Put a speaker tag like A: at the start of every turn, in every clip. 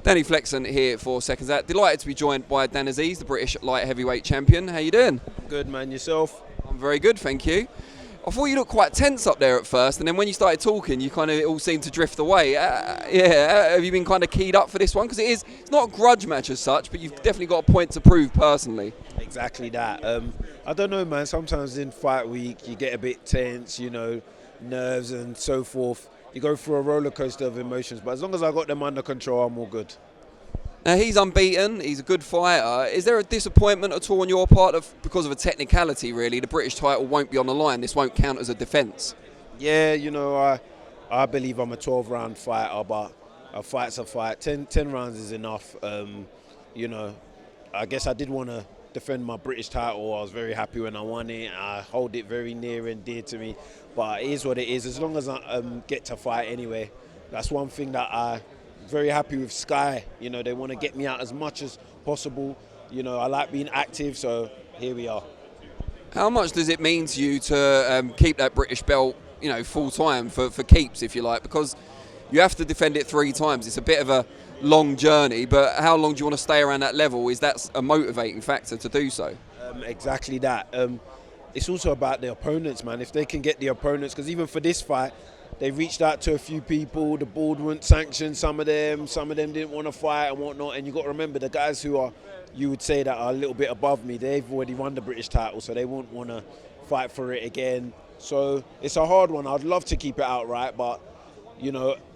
A: Danny Flexon here for Seconds Out. Delighted to be joined by Dan Azeez, the British light heavyweight champion. How you doing?
B: Good, man. Yourself?
A: I'm very good, thank you. I thought you looked quite tense up there at first, and then when you started talking, you kind of it all seemed to drift away. Have you been kind of keyed up for this one? Because it's not a grudge match as such, but you've definitely got a point to prove personally.
B: Exactly that. I don't know, man. Sometimes in fight week, you get a bit tense, nerves and so forth. You go through a roller coaster of emotions, but as long as I got them under control, I'm all good.
A: Now, he's unbeaten, he's a good fighter. Is there a disappointment at all on your part because of a technicality, really? The British title won't be on the line, this won't count as a defence.
B: Yeah, I believe I'm a 12-round fighter, but a fight's a fight. 10 rounds is enough. I guess I did want to defend my British title. I was very happy when I won it. I hold it very near and dear to me, but it is what it is. As long as I get to fight anyway, that's one thing that I'm very happy with Sky. They want to get me out as much as possible. I like being active, so here we are.
A: How much does it mean to you to keep that British belt, full time for keeps, if you like? Because you have to defend it 3 times. It's a bit of a long journey, but how long do you want to stay around that level? Is that a motivating factor to do so?
B: Exactly that. It's also about the opponents, man. If they can get the opponents, because even for this fight, they reached out to a few people. The board wouldn't sanction some of them. Some of them didn't want to fight and whatnot. And you got to remember, the guys who are, you would say, that are a little bit above me, they've already won the British title, so they won't want to fight for it again. So it's a hard one. I'd love to keep it outright, but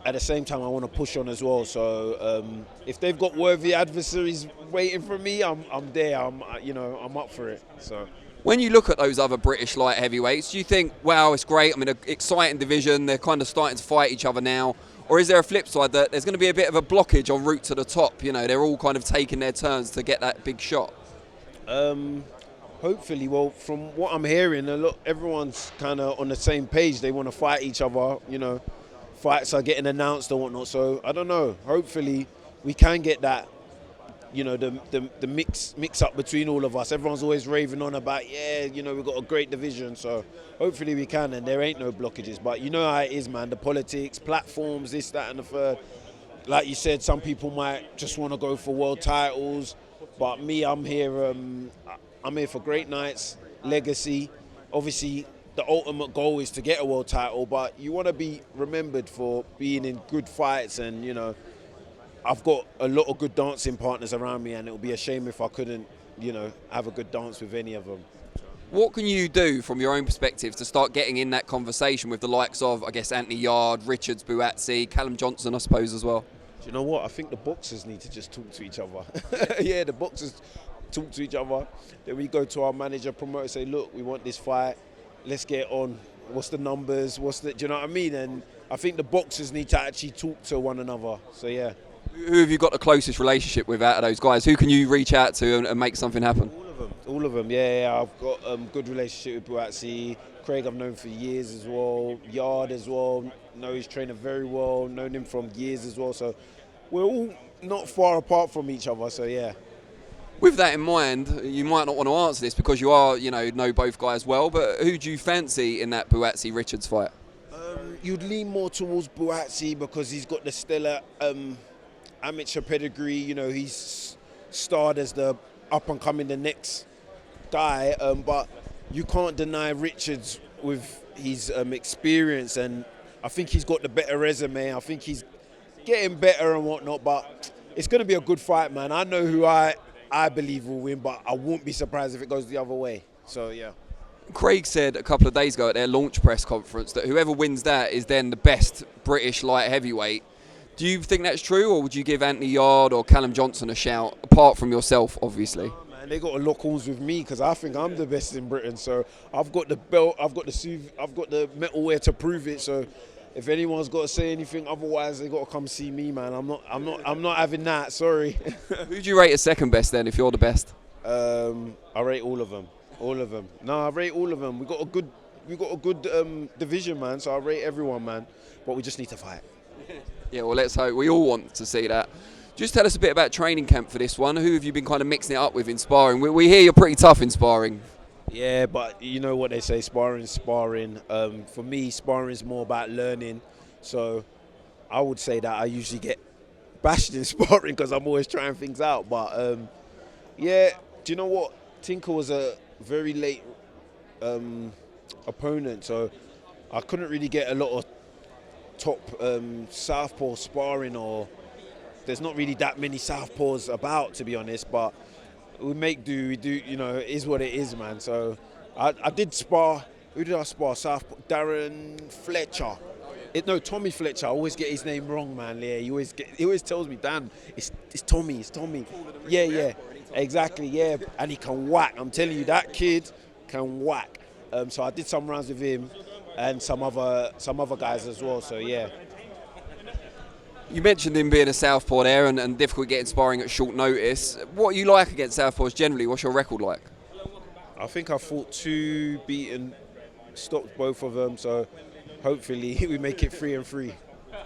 B: at the same time, I want to push on as well. So if they've got worthy adversaries waiting for me, I'm there. I'm up for it. So.
A: When you look at those other British light heavyweights, do you think, wow, it's great, an exciting division, they're kind of starting to fight each other now? Or is there a flip side that there's going to be a bit of a blockage en route to the top? They're all kind of taking their turns to get that big shot.
B: Hopefully, well, from what I'm hearing, everyone's kind of on the same page. They want to fight each other, fights are getting announced or whatnot. So, I don't know. Hopefully, we can get that, the mix up between all of us. Everyone's always raving on about, we've got a great division. So, hopefully we can, and there ain't no blockages. But you know how it is, man. The politics, platforms, this, that, and the third. Like you said, some people might just want to go for world titles. But me, I'm here for great nights, legacy. Obviously, the ultimate goal is to get a world title, but you want to be remembered for being in good fights. And, I've got a lot of good dancing partners around me, and it would be a shame if I couldn't, have a good dance with any of them.
A: What can you do from your own perspective to start getting in that conversation with the likes of, I guess, Anthony Yarde, Richards, Buatsi, Callum Johnson, I suppose, as well?
B: Do you know what? I think the boxers need to just talk to each other. Yeah, the boxers talk to each other. Then we go to our manager, promoter, say, look, we want this fight. Let's get on. What's the numbers? Do you know what I mean? And I think the boxers need to actually talk to one another. So, yeah.
A: Who have you got the closest relationship with out of those guys? Who can you reach out to and make something happen?
B: All of them. Yeah. I've got a good relationship with Buatsi. Craig I've known for years as well. Yarde as well. Know his trainer very well. Known him from years as well. So we're all not far apart from each other. So, yeah.
A: With that in mind, you might not want to answer this because you are, know both guys well, but who do you fancy in that Buatsi-Richards fight?
B: You'd lean more towards Buatsi because he's got the stellar amateur pedigree. He's starred as the up-and-coming, the next guy. But you can't deny Richards with his experience, and I think he's got the better resume. I think he's getting better and whatnot, but it's going to be a good fight, man. I know who I believe will win, but I won't be surprised if it goes the other way. So, yeah.
A: Craig said a couple of days ago at their launch press conference that whoever wins that is then the best British light heavyweight. Do you think that's true, or would you give Anthony Yarde or Callum Johnson a shout, apart from yourself, obviously?
B: Oh, man, they got to lock horns with me because I think I'm the best in Britain. So I've got the belt, I've got the metalware to prove it. So if anyone's got to say anything otherwise, they got to come see me, man. I'm not having that. Sorry.
A: Who do you rate as second best then, if you're the best?
B: I rate all of them. No, I rate all of them. We got a good division, man. So I rate everyone, man. But we just need to fight.
A: Yeah, well, let's hope. We all want to see that. Just tell us a bit about training camp for this one. Who have you been kind of mixing it up with in sparring? We hear you're pretty tough in sparring.
B: Yeah, but you know what they say, sparring's sparring. For me, sparring is more about learning. So I would say that I usually get bashed in sparring because I'm always trying things out. But yeah, do you know what? Tinker was a very late opponent, so I couldn't really get a lot of top Southpaw sparring, or there's not really that many Southpaws about, to be honest. But we make do. We do. You know, it is what it is, man. So I did spar. Who did I spar? Southpaw. Darren Fletcher. Tommy Fletcher. I always get his name wrong, man. Yeah, he always tells me, Dan, it's Tommy. It's Tommy. Yeah. Exactly. Yeah, and he can whack. I'm telling you, that kid can whack. So I did some rounds with him and some other guys as well. So yeah.
A: You mentioned him being a southpaw there and difficult getting sparring at short notice. What are you like against southpaws generally? What's your record like?
B: I think I fought 2, beaten, stopped both of them. So hopefully we make it 3-3.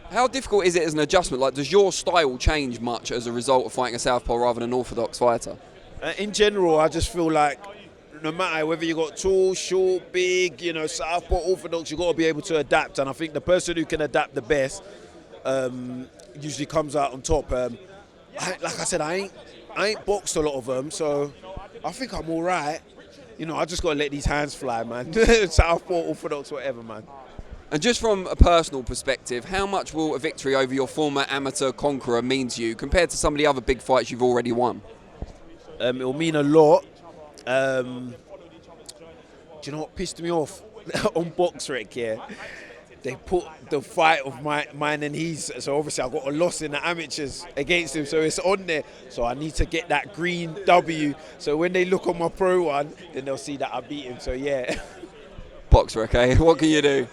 A: How difficult is it as an adjustment? Like, does your style change much as a result of fighting a southpaw rather than an orthodox fighter?
B: In general, I just feel like no matter whether you got tall, short, big, you know, southpaw, orthodox, you got to be able to adapt. And I think the person who can adapt the best usually comes out on top. Like I said, I ain't boxed a lot of them, so I think I'm all right. You know, I just got to let these hands fly, man. Southpaw, orthodox, whatever, man.
A: And just from a personal perspective, how much will a victory over your former amateur conqueror mean to you compared to some of the other big fights you've already won?
B: It will mean a lot. Do you know what pissed me off on BoxRec? Yeah, they put the fight of mine and his. So obviously I got a loss in the amateurs against him, so it's on there. So I need to get that green W. So when they look on my pro one, then they'll see that I beat him. So yeah.
A: BoxRec, eh? What can you do?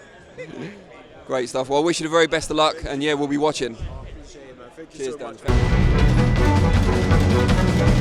A: Great stuff. Well, I wish you the very best of luck, and yeah, we'll be watching.
B: Appreciate it, man. Thank you
A: Cheers,
B: so
A: Dan.
B: much.